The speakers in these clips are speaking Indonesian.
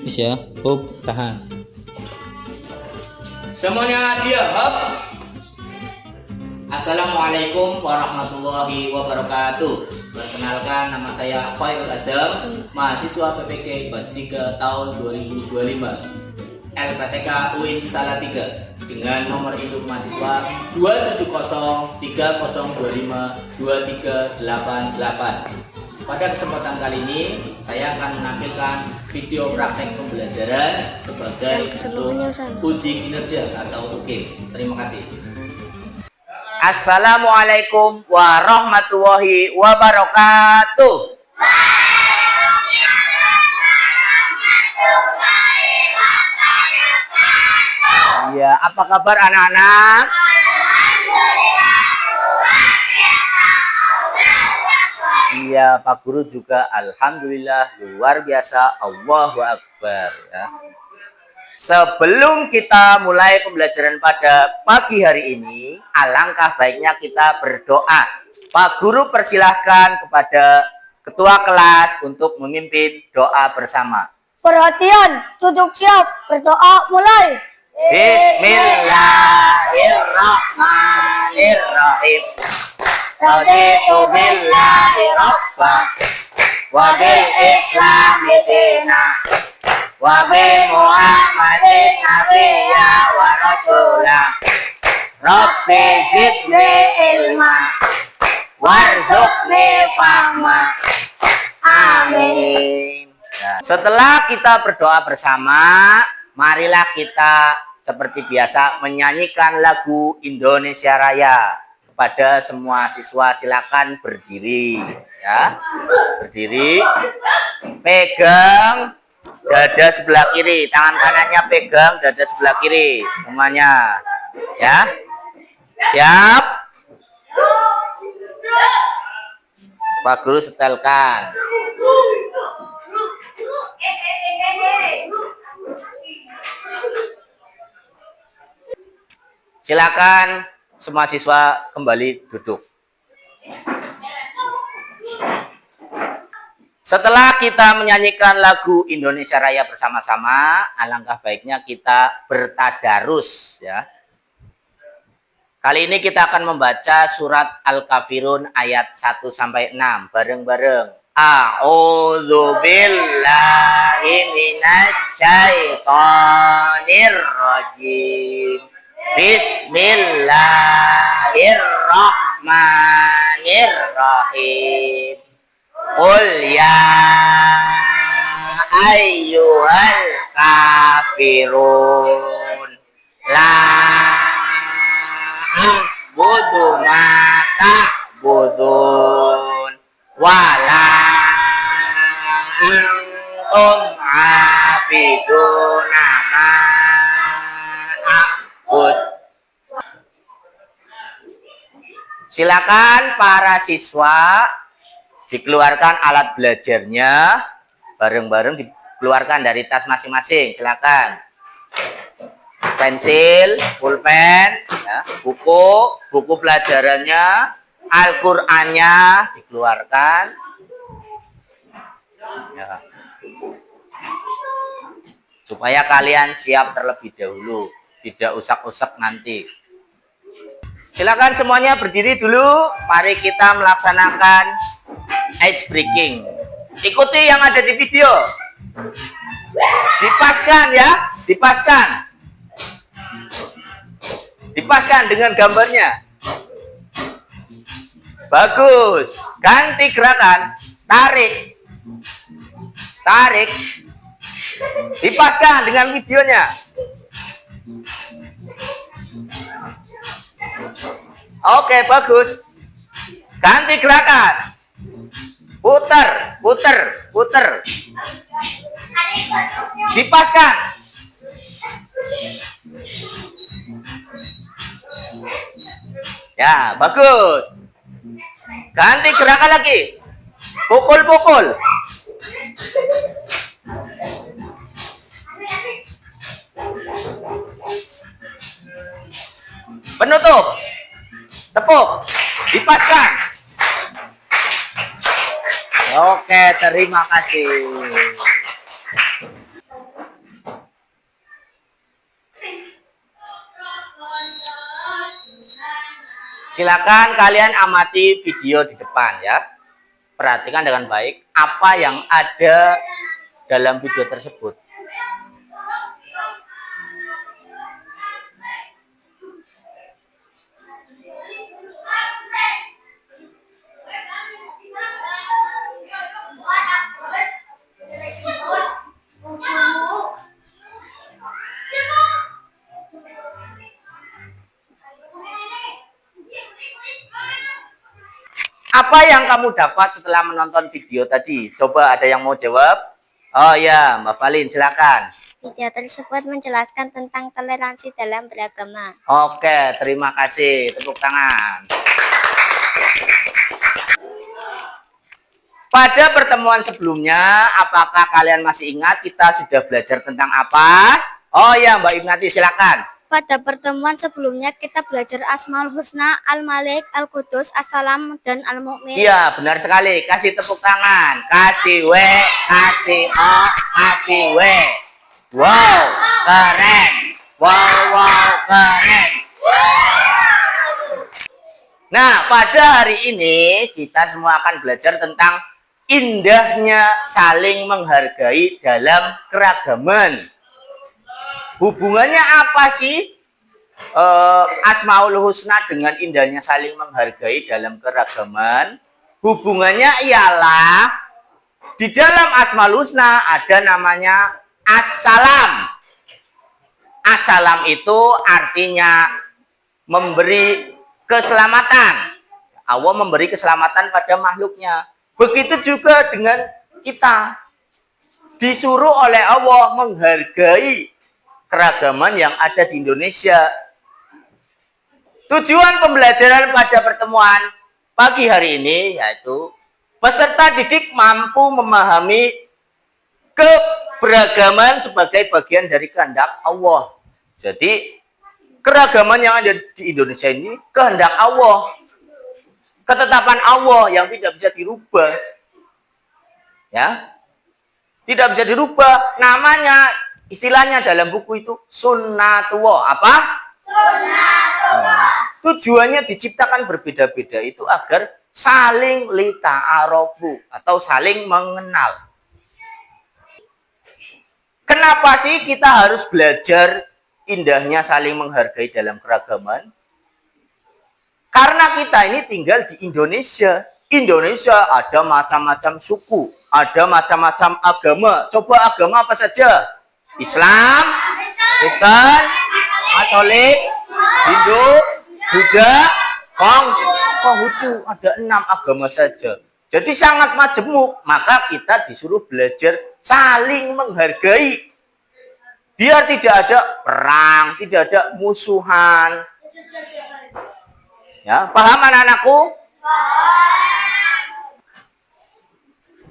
Wis ya, hop, tahan. Semuanya diam, hop. Assalamualaikum warahmatullahi wabarakatuh. Perkenalkan, nama saya Khairul Azam, mahasiswa PPK Kelas 3 tahun 2025, LPTK UIN Salatiga, dengan nomor induk mahasiswa 27030252388. Pada kesempatan kali ini, saya akan menampilkan video praktek pembelajaran sebagai uji kinerja atau UKIM. Terima kasih. Assalamualaikum warahmatullahi wabarakatuh. Ya, apa kabar anak-anak? Iya, Pak Guru juga alhamdulillah luar biasa, Allahu Akbar ya. Sebelum kita mulai pembelajaran pada pagi hari ini, alangkah baiknya kita berdoa. Pak Guru persilahkan kepada ketua kelas untuk memimpin doa bersama. Perhatian, duduk siap, berdoa mulai. Bismillahirrahmanirrahim. Raditu billahi rabba wa bil islami dina wa bi muhammadin nabiyya wa rasulah. Rabbi zidni ilma warzuqni fahma. Amin. Nah, setelah kita berdoa bersama, marilah kita seperti biasa menyanyikan lagu Indonesia Raya. Pada semua siswa silakan berdiri ya. Berdiri, pegang dada sebelah kiri, tangan kanannya pegang dada sebelah kiri semuanya ya. Siap? Pak Guru setelkan. Silakan semua siswa kembali duduk. Setelah kita menyanyikan lagu Indonesia Raya bersama-sama, alangkah baiknya kita bertadarus ya. Kali ini kita akan membaca surat Al-Kafirun ayat 1 sampai 6 bareng-bareng. A'udzu billahi minasyaitonir rajim. Bismillahirrahmanirrahim. Qul ya ayyuhal kafirun la a'budu ma ta'budun wa la antum 'abiduna ma Silakan para siswa dikeluarkan alat belajarnya bareng-bareng, dikeluarkan dari tas masing-masing. Silakan. Pensil, pulpen, ya, buku pelajarannya, Al-Qur'annya dikeluarkan. Ya. Supaya kalian siap terlebih dahulu, tidak usak-usak nanti. Silakan semuanya berdiri dulu. Mari kita melaksanakan ice breaking. Ikuti yang ada di video. Dipaskan ya, dipaskan. Dipaskan dengan gambarnya. Bagus. Ganti gerakan. Tarik. Tarik. Dipaskan dengan videonya. Oke, bagus. Ganti gerakan. Putar, putar, putar. Dipaskan. Ya, bagus. Ganti gerakan lagi. Pukul-pukul. Penutup. Tepuk. Dipaskan. Oke, terima kasih. Silakan kalian amati video di depan ya. Perhatikan dengan baik apa yang ada dalam video tersebut. Apa yang kamu dapat setelah menonton video tadi? Coba ada yang mau jawab? Oh ya, Mbak Valin, silakan. Video tersebut menjelaskan tentang toleransi dalam beragama. Oke, terima kasih. Tepuk tangan. Pada pertemuan sebelumnya, apakah kalian masih ingat kita sudah belajar tentang apa? Oh ya, Mbak Ibnati, silakan. Pada pertemuan sebelumnya kita belajar Asmaul Husna, Al-Malik, Al-Qudus, As-Salam, dan Al-Mu'min. Iya, benar sekali. Kasih tepuk tangan. Kasih W, kasih O, kasih W. Wow, keren. Wow, keren. Nah, pada hari ini kita semua akan belajar tentang indahnya saling menghargai dalam keragaman. Hubungannya apa sih Asmaul Husna dengan indahnya saling menghargai dalam keragaman? Hubungannya ialah di dalam Asmaul Husna ada namanya As-Salam. As-Salam itu artinya memberi keselamatan. Allah memberi keselamatan pada makhluknya. Begitu juga dengan kita. Disuruh oleh Allah menghargai keragaman yang ada di Indonesia. Tujuan pembelajaran pada pertemuan pagi hari ini yaitu peserta didik mampu memahami keberagaman sebagai bagian dari kehendak Allah. Jadi keragaman yang ada di Indonesia ini kehendak Allah. Ketetapan Allah yang tidak bisa dirubah. Ya. Tidak bisa dirubah. Namanya istilahnya dalam buku itu sunnatullah. Apa? Sunnatullah. Tujuannya diciptakan berbeda-beda itu agar saling lita'arofu atau saling mengenal. Kenapa sih kita harus belajar indahnya saling menghargai dalam keragaman? Karena kita ini tinggal di Indonesia. Indonesia ada macam-macam suku, ada macam-macam agama. Coba agama apa saja? Islam, Kristen, Katolik, Hindu, Buddha, Konghucu. Ada 6 agama saja. Jadi sangat majemuk. Maka kita disuruh belajar saling menghargai. Biar tidak ada perang, tidak ada musuhan. Ya, paham anak-anakku?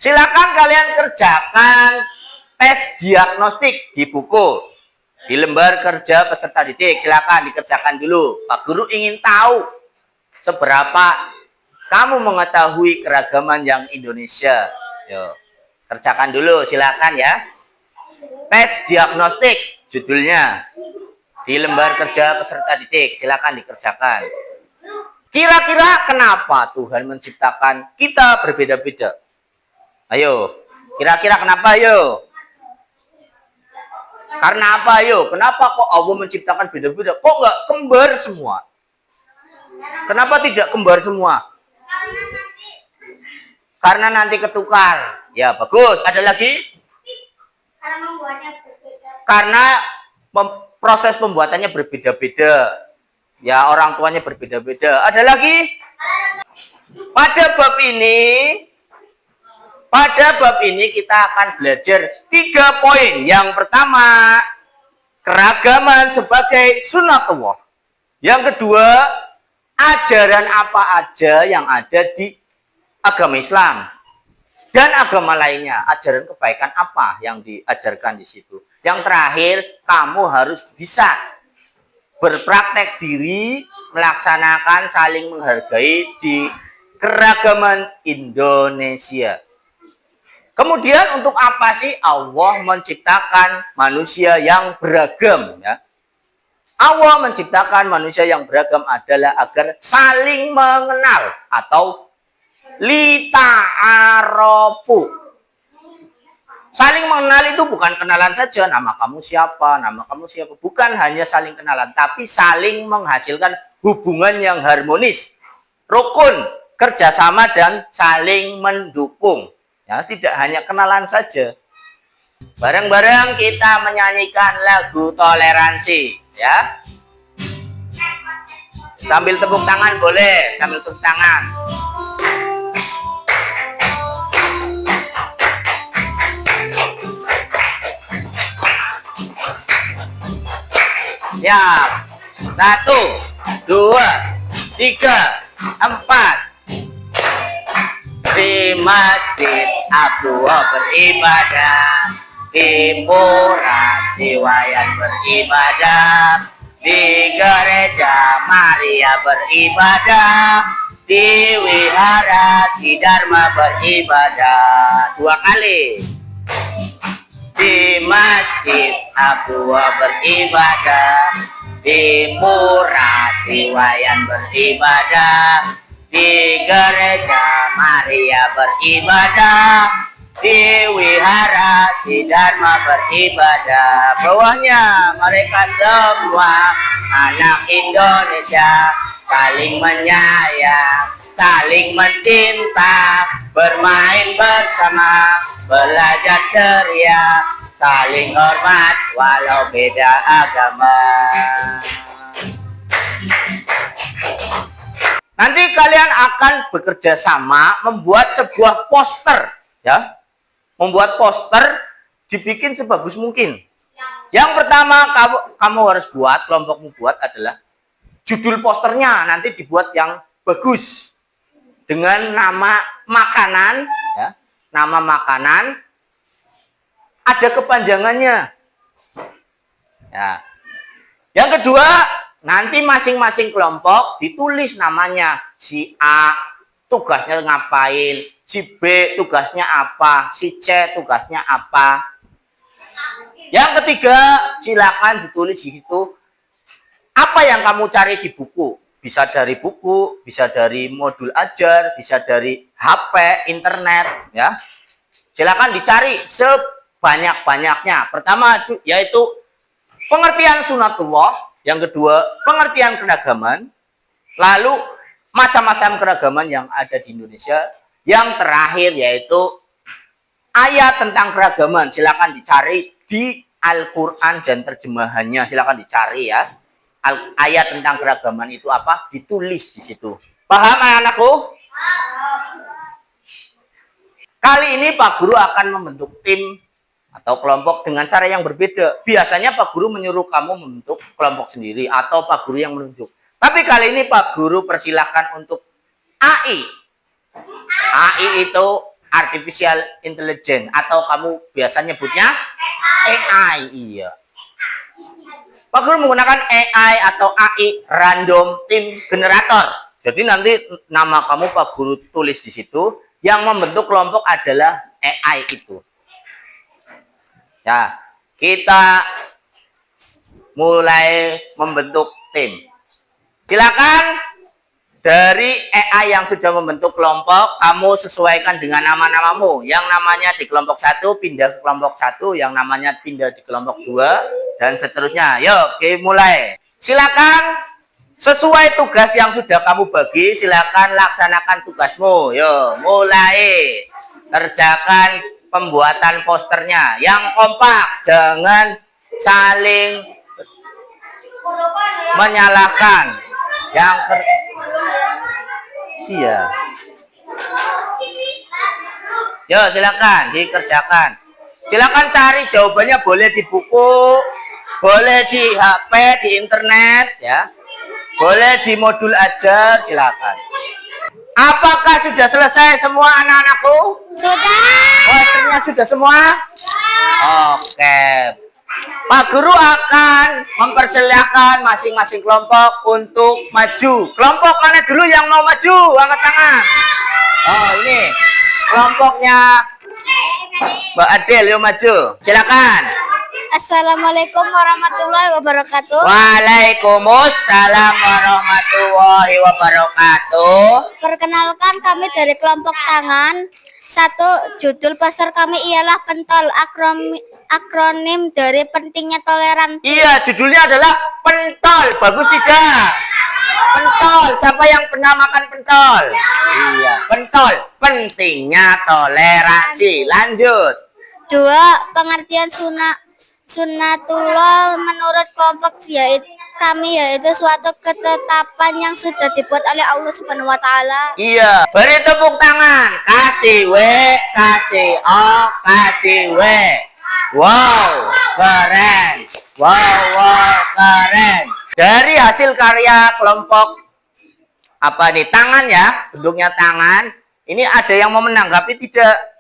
Silakan kalian kerjakan tes diagnostik di buku, di lembar kerja peserta didik. Silakan dikerjakan dulu. Pak Guru ingin tahu seberapa kamu mengetahui keragaman yang Indonesia. Yo, kerjakan dulu, silakan ya. Tes diagnostik judulnya di lembar kerja peserta didik. Silakan dikerjakan. Kira-kira kenapa Tuhan menciptakan kita berbeda-beda? Ayo, kira-kira kenapa ayo? Karena apa ayo? Kenapa kok Allah menciptakan beda-beda? Kok nggak kembar semua? Kenapa tidak kembar semua? Karena nanti ketukar. Ya, bagus. Ada lagi? Karena proses pembuatannya berbeda-beda. Ya, orang tuanya berbeda-beda. Ada lagi? Pada bab ini kita akan belajar 3 poin. Yang pertama, keragaman sebagai sunnatullah. Yang kedua, ajaran apa aja yang ada di agama Islam dan agama lainnya. Ajaran kebaikan apa yang diajarkan di situ. Yang terakhir, kamu harus bisa berpraktek diri, melaksanakan saling menghargai di keragaman Indonesia. Kemudian untuk apa sih Allah menciptakan manusia yang beragam? Ya? Allah menciptakan manusia yang beragam adalah agar saling mengenal atau lita'arofu. Saling mengenal itu bukan kenalan saja, nama kamu siapa, bukan hanya saling kenalan, tapi saling menghasilkan hubungan yang harmonis, rukun, kerjasama dan saling mendukung. Ya, tidak hanya kenalan saja. Bareng-bareng kita menyanyikan lagu toleransi, ya. Sambil tepuk tangan boleh, sambil tepuk tangan. Siap. 1, 2, 3, 4. Di masjid Abdullah beribadah, di pura Siwayan beribadah, di gereja Maria beribadah, di wihara Siddharma beribadah. 2 kali. Di masjid Abdullah beribadah, di pura Siwayan beribadah, di gereja Maria beribadah, di wihara Siddharma beribadah. Bawahnya mereka semua anak Indonesia saling menyayang, saling mencinta, bermain bersama, belajar ceria, saling hormat walau beda agama. Nanti kalian akan bekerja sama membuat sebuah poster, ya. Membuat poster dibikin sebagus mungkin. Yang pertama kamu harus buat, kelompokmu buat adalah judul posternya nanti dibuat yang bagus dengan nama makanan, ya. Nama makanan ada kepanjangannya. Ya. Yang kedua, nanti masing-masing kelompok ditulis namanya. Si A tugasnya ngapain, si B tugasnya apa, si C tugasnya apa. Yang ketiga, silakan ditulis di situ apa yang kamu cari di buku. Bisa dari buku, bisa dari modul ajar, bisa dari HP, internet, ya. Silakan dicari sebanyak-banyaknya. Pertama yaitu pengertian sunatullah, yang kedua pengertian keragaman, lalu macam-macam keragaman yang ada di Indonesia, yang terakhir yaitu ayat tentang keragaman. Silakan dicari di Al-Qur'an dan terjemahannya, silakan dicari, ya. Ayat tentang keragaman itu apa? Ditulis di situ. Paham anak-anakku? Kali ini Pak Guru akan membentuk tim atau kelompok dengan cara yang berbeda. Biasanya Pak Guru menyuruh kamu membentuk kelompok sendiri atau Pak Guru yang menunjuk. Tapi kali ini Pak Guru persilahkan untuk AI. AI itu Artificial Intelligence atau kamu biasa nyebutnya AI. Iya. Pak Guru menggunakan AI atau AI Random Team Generator. Jadi nanti nama kamu Pak Guru tulis di situ. Yang membentuk kelompok adalah AI itu. Ya, kita mulai membentuk tim. Silakan dari AI yang sudah membentuk kelompok, kamu sesuaikan dengan nama-namamu. Yang namanya di kelompok 1 pindah ke kelompok 1, yang namanya pindah di kelompok 2, dan seterusnya. Yuk, mulai. Silakan sesuai tugas yang sudah kamu bagi, silakan laksanakan tugasmu. Yuk, mulai. Kerjakan pembuatan posternya yang kompak, jangan saling menyalahkan. Iya. Yuk, silakan dikerjakan. Silakan cari jawabannya, boleh di buku, boleh di HP, di internet, ya. Boleh di modul ajar, silakan. Apakah sudah selesai semua anak-anakku? Sudah. Posternya sudah semua? Oke. Pak Guru akan mempersilahkan masing-masing kelompok untuk maju. Kelompok mana dulu yang mau maju? Angkat tangan. Oh, ini kelompoknya Mbak Adel, yuk maju. Silakan. Assalamualaikum warahmatullahi wabarakatuh. Waalaikumsalam warahmatullahi wabarakatuh. Perkenalkan kami dari kelompok tangan. Satu, judul poster kami ialah pentol, akronim dari pentingnya toleransi. Iya, judulnya adalah pentol. Bagus tidak? Pentol. Siapa yang pernah makan pentol? Iya, pentol. Pentingnya toleransi. Lanjut. Dua, pengertian sunnatullah menurut kelompok yaitu suatu ketetapan yang sudah dibuat oleh Allah Subhanahu wa taala. Iya, beri tepuk tangan. Kasih W, kasih O, kasih W. Wow, keren. Wow, keren. Dari hasil karya kelompok apa nih? Tangan ya, bentuknya tangan. Ini ada yang mau menanggapi tidak?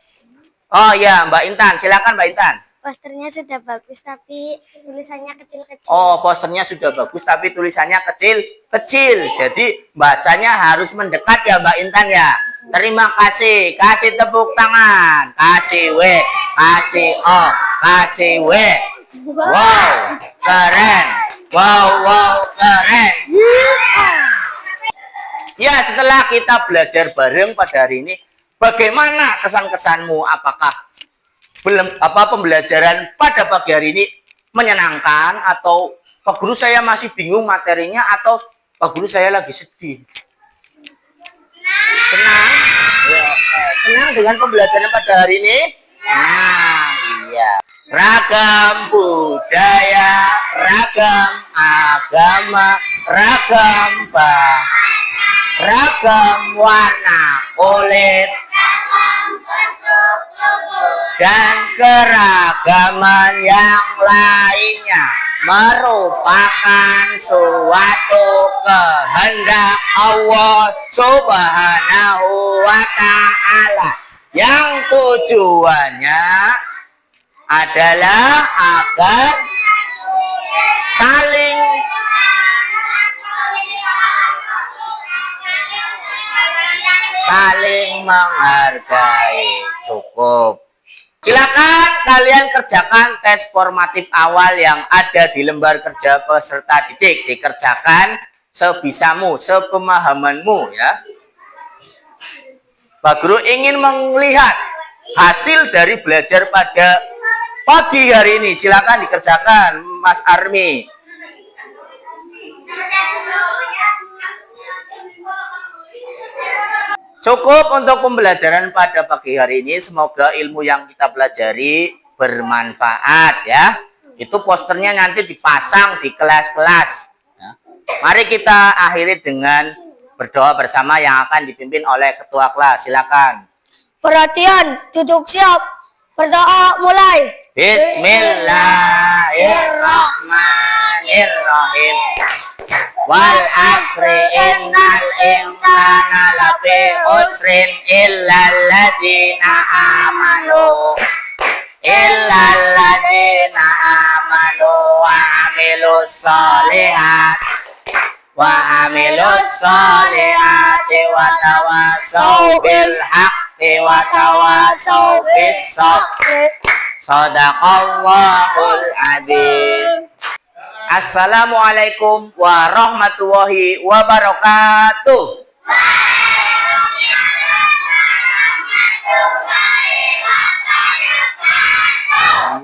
Oh ya, Mbak Intan, silakan Mbak Intan. Posternya sudah bagus tapi tulisannya kecil-kecil. Oh, posternya sudah bagus tapi tulisannya kecil-kecil. Jadi bacanya harus mendekat ya Mbak Intan ya. Terima kasih. Kasih tepuk tangan. Kasih W, kasih O, kasih W. Wow, keren. Wow, keren. Ya, setelah kita belajar bareng pada hari ini, bagaimana kesan-kesanmu? Apakah pembelajaran pada pagi hari ini menyenangkan, atau Pak Guru saya masih bingung materinya, atau Pak Guru saya lagi sedih? Senang? Ya, senang dengan pembelajaran pada hari ini? Nah, iya. Ragam budaya, ragam agama, ragam ragam warna kulit, dan keragaman yang lainnya merupakan suatu kehendak Allah Subhanahu wa ta'ala yang tujuannya adalah agar saling menghargai. Cukup. Silakan kalian kerjakan tes formatif awal yang ada di lembar kerja peserta didik. Dikerjakan sebisamu, sepemahamanmu ya. Pak Guru ingin melihat hasil dari belajar pada pagi hari ini. Silakan dikerjakan, Mas Armi. Cukup untuk pembelajaran pada pagi hari ini. Semoga ilmu yang kita pelajari bermanfaat ya. Itu posternya nanti dipasang di kelas-kelas ya. Mari kita akhiri dengan berdoa bersama yang akan dipimpin oleh ketua kelas. Silakan. Perhatian, duduk siap. Berdoa mulai. Bismillahirrahmanirrahim. Wal asri innal insana lafi usrin illal ladzina amanu wa amilus solihati wa tawasau bil haqqi wa tawasau bis sabri. Shadaqallahul adzim. Assalamualaikum warahmatullahi wabarakatuh.